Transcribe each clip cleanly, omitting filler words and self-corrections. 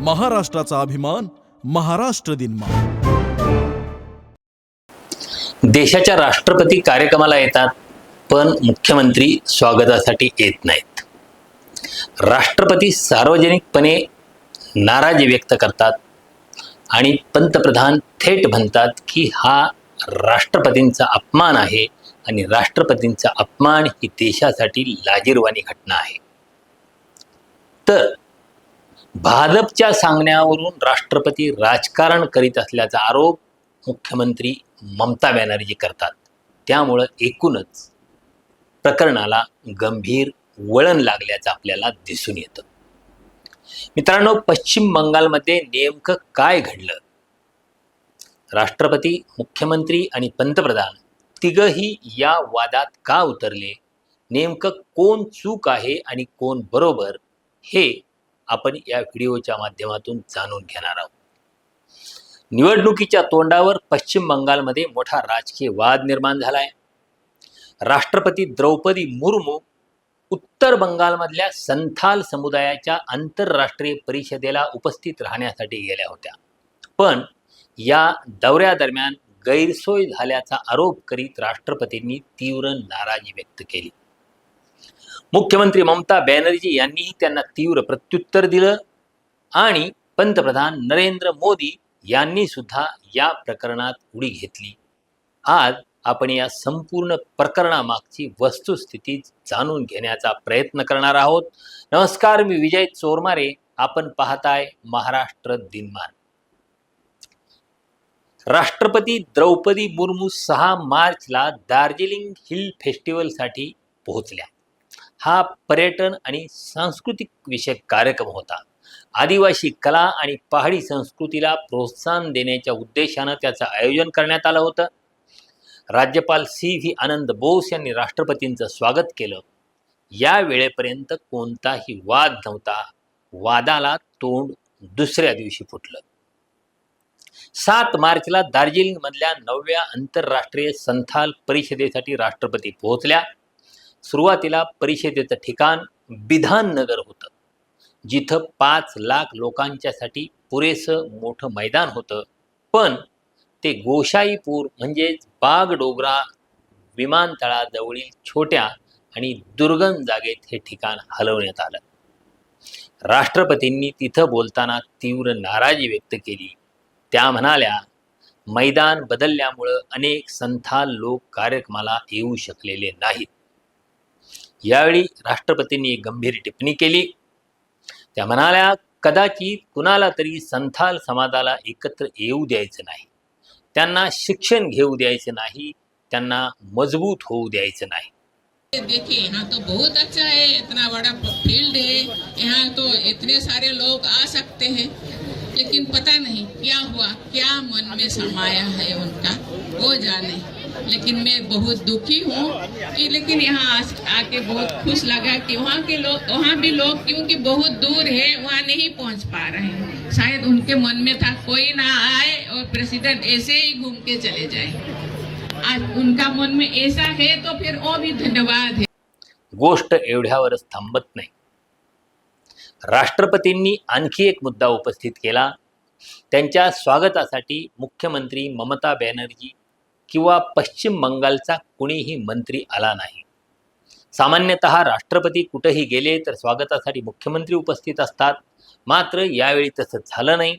महाराष्ट्राचा अभिमान, महाराष्ट्र दिनमा। देशाच्या राष्ट्रपती कार्यक्रमाला येतात, पण मुख्यमंत्री स्वागतासाठी येत नाहीत। राष्ट्रपती सार्वजनिकपणे नाराजी व्यक्त करतात आणि पंतप्रधान थेट म्हणतात की हा राष्ट्रपतींचा अपमान आहे आणि राष्ट्रपतींचा अपमान ही देशासाठी लाजिरवाणी घटना आहे। तर भाजपच्या सांगण्यावरून राष्ट्रपती राजकारण करीत असल्याचा आरोप मुख्यमंत्री ममता बॅनर्जी करतात। त्यामुळे एकूणच प्रकरणाला गंभीर वळण लागल्याचं आपल्याला दिसून येतं। मित्रांनो, पश्चिम बंगालमध्ये नेमकं काय घडलं? राष्ट्रपती, मुख्यमंत्री आणि पंतप्रधान तिघही या वादात का उतरले? नेमकं कोण चूक आहे आणि कोण बरोबर, हे आपण या व्हिडिओच्या माध्यमातून जाणून घेणार आहोत। निवडणुकीच्या तोंडावर पश्चिम बंगालमध्ये मोठा राजकीय वाद निर्माण झालाय। राष्ट्रपती द्रौपदी मुर्मू उत्तर बंगालमधल्या संथाल समुदायाच्या आंतरराष्ट्रीय परिषदेला उपस्थित राहण्यासाठी गेल्या होत्या, पण या दौऱ्यादरम्यान गैरसोय झाल्याचा आरोप करीत राष्ट्रपतींनी तीव्र नाराजी व्यक्त केली। मुख्यमंत्री ममता बॅनर्जी यांनीही त्यांना तीव्र प्रत्युत्तर दिलं आणि पंतप्रधान नरेंद्र मोदी यांनी सुद्धा या प्रकरणात उडी घेतली। आज आपण या संपूर्ण प्रकरणामागची वस्तुस्थिती जाणून घेण्याचा प्रयत्न करणार आहोत। नमस्कार, मी विजय चोरमारे, आपण पाहताय महाराष्ट्र दिनमान। राष्ट्रपती द्रौपदी मुर्मू 6 मार्चला दार्जिलिंग हिल फेस्टिवलसाठी पोहोचल्या। हा पर्यटन आणि सांस्कृतिक विषयक कार्यक्रम होता। आदिवासी कला आणि पहाडी संस्कृतीला प्रोत्साहन देण्याच्या उद्देशाने त्याचं आयोजन करण्यात आलं होतं। राज्यपाल सी.व्ही. आनंद बोस यांनी राष्ट्रपतींचं स्वागत केलं। या वेळेपर्यंत कोणताही वाद नव्हता। वादाला तोंड दुसऱ्या दिवशी फुटलं। 7 मार्चला दार्जिलिंगमधल्या 9व्या आंतरराष्ट्रीय संथाल परिषदेसाठी राष्ट्रपती पोहोचल्या। सुरुवातीला परिषदेचं ठिकाण बिधाननगर होतं, जिथं 5 लाख लोकांच्यासाठी पुरेसं मोठं मैदान होतं, पण ते गोशाईपूर म्हणजेच बागडोगरा विमानतळाजवळील छोट्या आणि दुर्गम जागेत हे ठिकाण हलवण्यात आलं। राष्ट्रपतींनी तिथं बोलताना तीव्र नाराजी व्यक्त केली। त्या म्हणाल्या, मैदान बदलल्यामुळं अनेक संथाल लोक कार्यक्रमाला येऊ शकलेले नाहीत। यावेळी राष्ट्रपतींनी गंभीर टिप्पणी केली। त्या म्हणाल्या, कदाचित कुणाला तरी संथाल समाजाला एकत्र येऊ द्यायचं नाही, त्यांना शिक्षण घेऊ द्यायचं नाही, त्यांना मजबूत होऊ द्यायचं नाही। देखिए, यहाँ तो बहुत अच्छा है, इतना बड़ा फील्ड है, यहाँ तो इतने सारे लोग आ सकते हैं, लेकिन पता नहीं क्या हुआ, क्या मन में समाया है उनका, वो जाने। लेकिन मैं बहुत दुखी हूँ कि लेकिन यहाँ आके बहुत खुश लगा कि वहाँ के लोग, वहाँ भी लोग क्योंकि बहुत दूर है वहाँ नहीं पहुँच पा रहे हैं। शायद उनके मन में था कोई ना आए और प्रेसिडेंट ऐसे ही घूम के चले जाए। आज उनका मन में ऐसा है तो फिर वो भी धन्यवाद है। गोष्ट एवढ्यावरच थांबत नाही। राष्ट्रपतींनी आणखी एक मुद्दा उपस्थित केला। त्यांच्या स्वागतासाठी मुख्यमंत्री ममता बॅनर्जी किंवा पश्चिम बंगालचा कुणीही मंत्री आला नाही। सामान्यतः राष्ट्रपती कुठेही गेले तर स्वागतासाठी मुख्यमंत्री उपस्थित असतात, मात्र यावेळी तसं झालं नाही।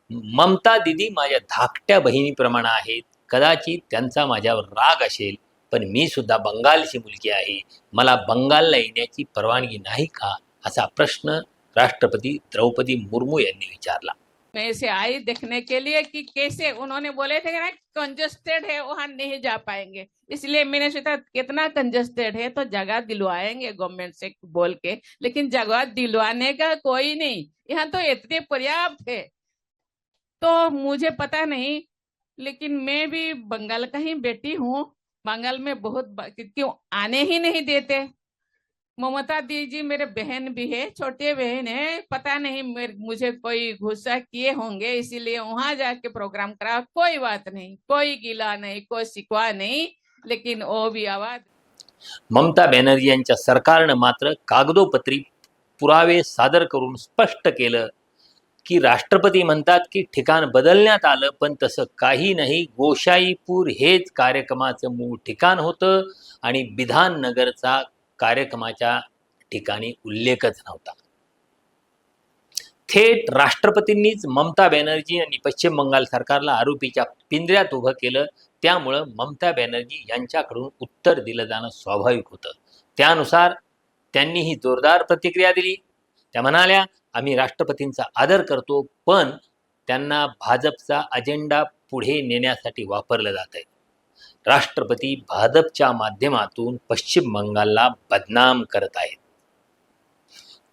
ममता दिदी माझ्या धाकट्या बहिणीप्रमाणे आहेत, कदाचित त्यांचा माझ्यावर राग असेल, पण मी सुद्धा बंगालची मुलगी आहे, मला बंगालला येण्याची परवानगी नाही का, असा प्रश्न राष्ट्रपती द्रौपदी मुर्मू यांनी विचारला। मैं इसे आई देखने के लिए कि कैसे उन्होंने बोले थे ना कंजस्टेड है वहां नहीं जा पाएंगे, इसलिए मैंने सोचा कितना कंजस्टेड है तो जगह दिलवाएंगे गवर्नमेंट से बोल के, लेकिन जगह दिलवाने का कोई नहीं, यहाँ तो इतने पर्याप्त है। तो मुझे पता नहीं, लेकिन मैं भी बंगाल का ही बेटी हूँ, बंगाल में बहुत क्यों आने ही नहीं देते। ममता दीदी मेरे बहन भी है, छोटे बहन है, पता नहीं मुझे कोई गुस्सा किए होंगे इसीलिए वहां जाके प्रोग्राम करा। कोई बात नहीं, कोई गिला नहीं, कोई शिकवा नहीं, लेकिन वो भी आवाज। ममता बॅनर्जी यांच्या सरकारनं मात्र कागदोपत्री पुरावे सादर करून स्पष्ट केलं की राष्ट्रपती म्हणतात की ठिकाण बदलण्यात आलं, पण तसं काही नाही. गोशाईपूर हेच कार्यक्रमाचं मूळ ठिकाण होतं आणि विधाननगरचा कार्यक्रमाच्या ठिकाणी उल्लेखच नव्हता. थेट राष्ट्रपतींनीच ममता बॅनर्जी आणि पश्चिम बंगाल सरकारला आरोपीच्या पिंजऱ्यात उभं केलं. त्यामुळं ममता बॅनर्जी यांच्याकडून उत्तर दिलं जाणं स्वाभाविक होतं. त्यानुसार त्यांनीही जोरदार प्रतिक्रिया दिली. त्या म्हणाल्या, आम्ही राष्ट्रपतींचा आदर करतो, पण त्यांना भाजपचा अजेंडा पुढे नेण्यासाठी वापरलं जात आहे. राष्ट्रपती भाजपच्या माध्यमातून पश्चिम बंगालला बदनाम करत आहेत.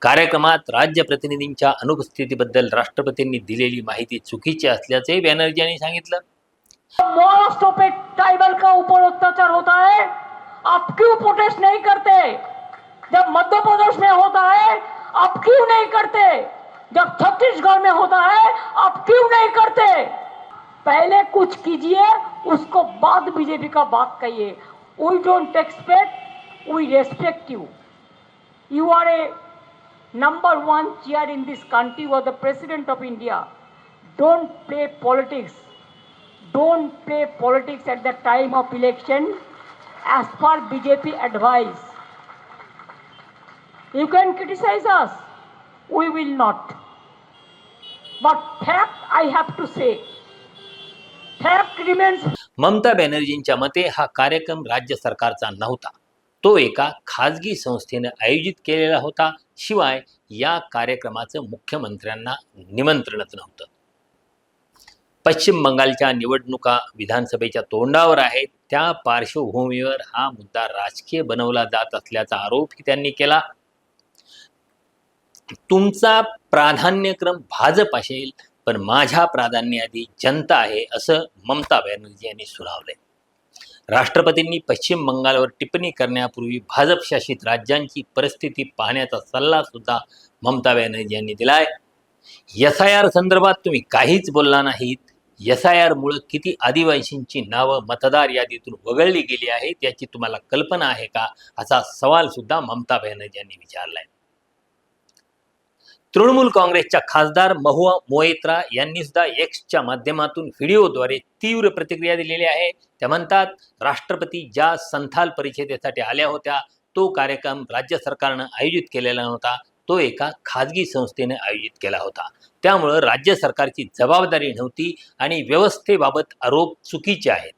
कार्यक्रमात राज्य प्रतिनिधींच्या अनुपस्थितीबद्दल राष्ट्रपतींनी दिलेली माहिती चुकीची असल्याचे बॅनर्जी यांनी सांगितलं. महाराष्ट्र पे ट्राइबल का ऊपर अत्याचार होता है, आप क्यों प्रोटेस्ट नहीं करते? जब मध्य प्रदेश में होता है आप क्यों नहीं करते? जब छत्तीसगढ़ में होता है आप क्यों नहीं करते? पहले कुछ कीजिए, उसको बाद बीजेपी का बात कहिए. We don't expect, we respect you. You are a number one chair in this country. You are the president of India. Don't play politics. Don't play politics at the time of election as per BJP advice. You can criticize us. We will not. But fact I have to say. Fact remains. Mamata बॅनर्जींच्या मते हा कार्यक्रम राज्य सरकारचा नव्हता. तो एका खाजगी संस्थेने आयोजित केलेला होता. शिवाय या कार्यक्रमाचं मुख्यमंत्र्यांना निमंत्रणच नव्हतं. पश्चिम बंगालच्या निवडणुका विधानसभेच्या तोंडावर आहेत. त्या पार्श्वभूमीवर हा मुद्दा राजकीय बनवला जात असल्याचा आरोपही त्यांनी केला. तुमचा प्राधान्यक्रम भाजप असेल, पण माझ्या प्राधान्याआधी जनता आहे, असं ममता बॅनर्जी यांनी सुनावलंय. राष्ट्रपतींनी पश्चिम बंगालवर टिप्पणी करण्यापूर्वी भाजप शासित राज्यांची परिस्थिती पाहण्याचा सल्ला सुद्धा ममता बॅनर्जी यांनी दिलाय. SIR संदर्भात तुम्ही काहीच बोलला नाहीत. SIR मुळे किती आदिवासींची नावं मतदार यादीतून वगळली गेली आहेत याची तुम्हाला कल्पना आहे का, असा सवाल सुद्धा ममता बॅनर्जी यांनी विचारलाय. तृणमूल काँग्रेसच्या खासदार महुआ मोएत्रा यांनी सुद्धा एक्सच्या माध्यमातून व्हिडिओद्वारे तीव्र प्रतिक्रिया दिलेली आहे. त्या म्हणतात, राष्ट्रपती ज्या संथाल परिषदेसाठी आल्या होत्या तो कार्यक्रम राज्य सरकारनं आयोजित केलेला नव्हता. तो एका खाजगी संस्थेने आयोजित केला होता. त्यामुळं राज्य सरकारची जबाबदारी नव्हती आणि व्यवस्थेबाबत आरोप चुकीचे आहेत.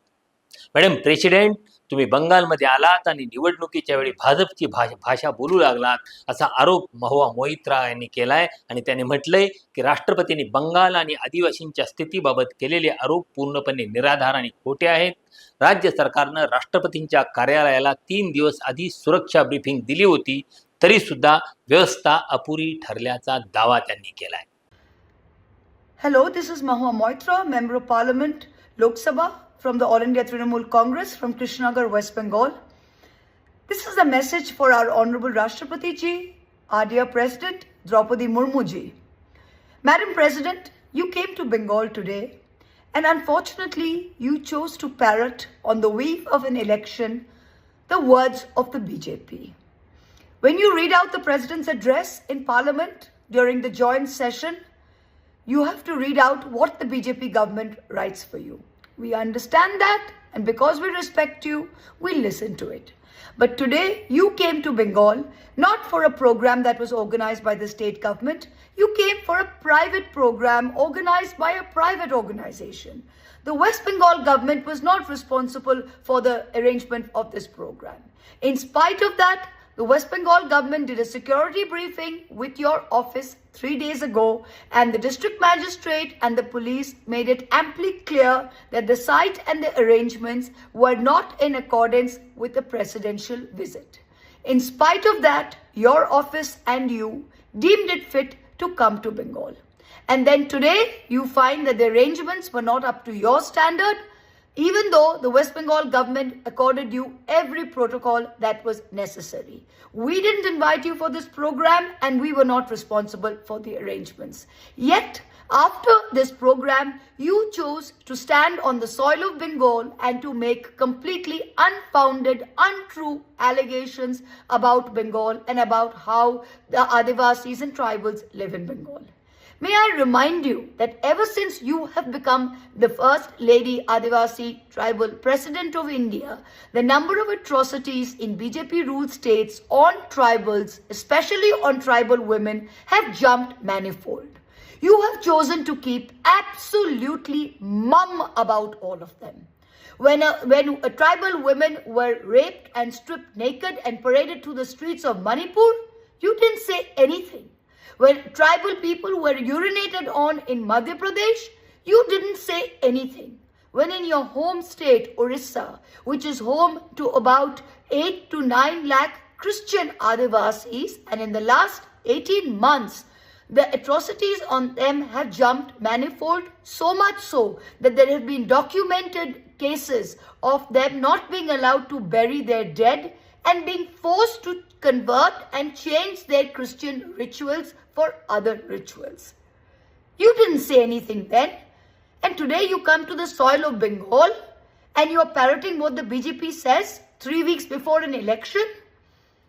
मॅडम प्रेसिडेंट, तुम्ही बंगालमध्ये आलात आणि निवडणुकीच्या वेळी भाजपची भाषा बोलू लागलात, असा आरोप महुआ मोइत्रा यांनी केलाय. आणि त्यांनी म्हटलंय की राष्ट्रपतींनी बंगाल आणि आदिवासींच्या स्थितीबाबत केलेले आरोप पूर्णपणे निराधार आणि खोटे आहेत. राज्य सरकारनं राष्ट्रपतींच्या कार्यालयाला 3 दिवस आधी सुरक्षा ब्रीफिंग दिली होती, तरी सुद्धा व्यवस्था अपुरी ठरल्याचा दावा त्यांनी केलाय. Hello, this is Mahua Moitra, Member of Parliament, Lok Sabha, from the All India Trinamool Congress from Krishnanagar, West Bengal. This is a message for our Honorable Rashtrapati Ji, our dear President, Draupadi Murmu Ji. Madam President, you came to Bengal today, and unfortunately, you chose to parrot on the eve of an election the words of the BJP. When you read out the President's address in Parliament during the joint session, you have to read out what the BJP government writes for you. We understand that, and because we respect you, we listen to it. But today, you came to Bengal not for a program that was organized by the state government. You came for a private program organized by a private organization. The West Bengal government was not responsible for the arrangement of this program. In spite of that, the West Bengal government did a security briefing with your office 3 days ago, and the district magistrate and the police made it amply clear that the site and the arrangements were not in accordance with the presidential visit. In spite of that, your office and you deemed it fit to come to Bengal. And then today, you find that the arrangements were not up to your standard, even though the West Bengal government accorded you every protocol that was necessary. We didn't invite you for this program, and we were not responsible for the arrangements. Yet, after this program, you chose to stand on the soil of Bengal and to make completely unfounded, untrue allegations about Bengal and about how the Adivasis and tribals live in Bengal. May I remind you that ever since you have become the first Lady Adivasi Tribal President of India, the number of atrocities in BJP ruled states on tribals, especially on tribal women, have jumped manifold. You have chosen to keep absolutely mum about all of them. When tribal women were raped and stripped naked and paraded through the streets of Manipur, you didn't say anything. When tribal people were urinated on in Madhya Pradesh, you didn't say anything. When in your home state, Orissa, which is home to about 8 to 9 lakh Christian Adivasis, and in the last 18 months, the atrocities on them have jumped manifold, so much so that there have been documented cases of them not being allowed to bury their dead and being forced to convert and change their Christian rituals for other rituals. You didn't say anything then, and today you come to the soil of Bengal and you are parroting what the BJP says 3 weeks before an election.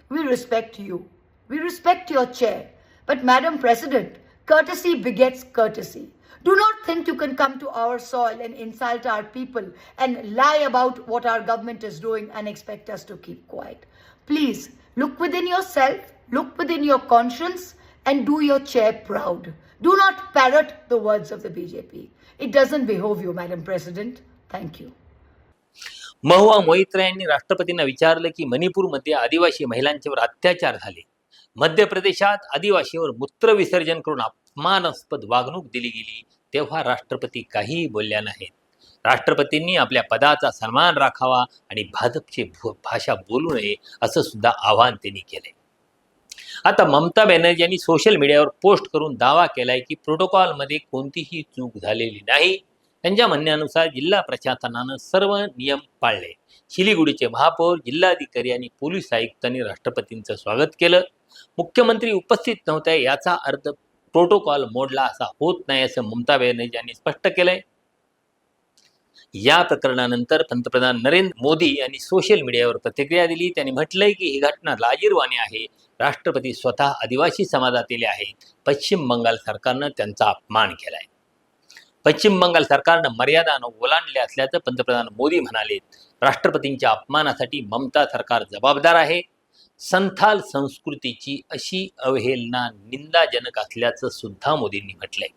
We respect you. We respect your chair. But Madam President, courtesy begets courtesy. Do not think you can come to our soil and insult our people and lie about what our government is doing and expect us to keep quiet. Please, look within yourself, look within your conscience, and do your chair proud. Do not parrot the words of the BJP. It doesn't behove you, Madam President. Thank you. Mahua Moitra यांनी राष्ट्रपतींना विचारलं की मणिपूरमध्ये आदिवासी महिलांच्यावर अत्याचार झाले, मध्य प्रदेशात आदिवासीवर मूत्र विसर्जन करून अपमानास्पद वागणूक दिली गेली, तेव्हा राष्ट्रपती काहीही बोलल्या नाहीत. राष्ट्रपतींनी आपल्या पदाचा सन्मान राखावा आणि भाजपची भाषा बोलू नये असं सुद्धा आवाहन त्यांनी केलंय. आता ममता बॅनर्जी यांनी सोशल मीडियावर पोस्ट करून दावा केलाय की प्रोटोकॉलमध्ये कोणतीही चूक झालेली नाही. त्यांच्या म्हणण्यानुसार जिल्हा प्रशासनानं सर्व नियम पाळले. शिलीगुडीचे महापौर, जिल्हाधिकारी आणि पोलीस आयुक्तांनी राष्ट्रपतींचं स्वागत केलं. मुख्यमंत्री उपस्थित नव्हते याचा अर्थ प्रोटोकॉल मोडला असा होत नाही असं ममता बॅनर्जी यांनी स्पष्ट केलंय. या प्रकरणानंतर पंतप्रधान नरेंद्र मोदी यांनी सोशल मीडियावर प्रतिक्रिया दिली. त्यांनी म्हटलंय की ही घटना लाजिरवाणी आहे. राष्ट्रपती स्वतः आदिवासी समाजातील आहेत. पश्चिम बंगाल सरकारनं त्यांचा अपमान केलाय. पश्चिम बंगाल सरकारनं मर्यादानं ओलांडले असल्याचं पंतप्रधान मोदी म्हणाले. राष्ट्रपतींच्या अपमानासाठी ममता सरकार जबाबदार आहे. संथाल संस्कृतीची अशी अवहेलना निंदाजनक असल्याचं सुद्धा मोदींनी म्हटलंय.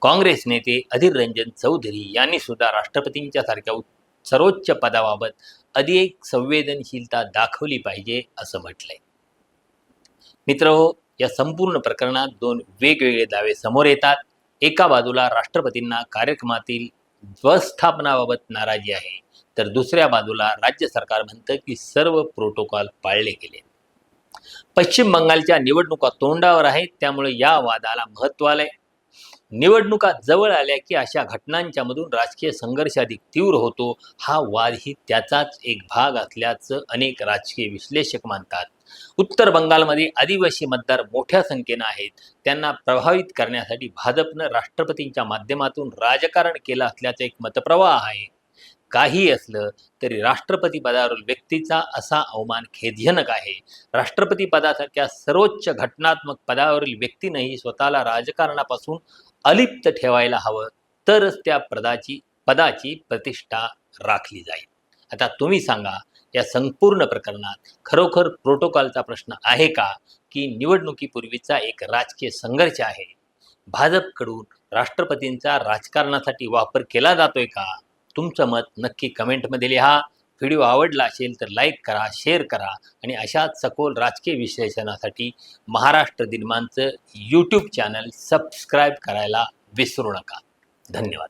काँग्रेस नेते अधीर रंजन चौधरी यांनी सुद्धा राष्ट्रपतींच्या सारख्या सर्वोच्च पदाबाबत अधिक संवेदनशीलता दाखवली पाहिजे असं म्हटलंय. मित्रहो, या संपूर्ण प्रकरणात दोन वेगवेगळे दावे समोर येतात. एका बाजूला राष्ट्रपतींना कार्यक्रमातील व्यवस्थापनाबाबत नाराजी आहे, तर दुसऱ्या बाजूला राज्य सरकार म्हणतं की सर्व प्रोटोकॉल पाळले गेले. पश्चिम बंगालच्या निवडणुका तोंडावर आहेत, त्यामुळे या वादाला महत्त्व आलंय. निवडणुका जवळ आल्या की अशा घटनांच्या मधून राजकीय संघर्ष अधिक तीव्र होतो. हा वादही त्याचाच एक भाग असल्याचं अनेक राजकीय विश्लेषक मानतात. उत्तर बंगालमध्ये आदिवासी मतदार मोठ्या संख्येनं आहेत. त्यांना प्रभावित करण्यासाठी भाजपनं राष्ट्रपतींच्या माध्यमातून राजकारण केलं असल्याचा एक मतप्रवाह आहे. काही असलं तरी राष्ट्रपती पदावरील व्यक्तीचा असा अवमान खेदजनक आहे. राष्ट्रपती पदासारख्या सर्वोच्च घटनात्मक पदावरील व्यक्तीनेही स्वतःला राजकारणापासून अलिप्त ठेवायला हवं, तरच त्या पदाची प्रतिष्ठा राखली जाईल. आता तुम्ही सांगा, या संपूर्ण प्रकरणात खरोखर प्रोटोकॉलचा प्रश्न आहे का, की निवडणुकीपूर्वीचा एक राजकीय संघर्ष आहे? भाजपकडून राष्ट्रपतींचा राजकारणासाठी वापर केला जातोय का? तुमचं मत नक्की कमेंटमध्ये लिहा. व्हिडिओ आवडला असेल तर लाईक करा, शेअर करा आणि अशाच सखोल राजकीय विश्लेषणासाठी महाराष्ट्र दिनमानचं यूट्यूब चॅनल सबस्क्राईब करायला विसरू नका. धन्यवाद.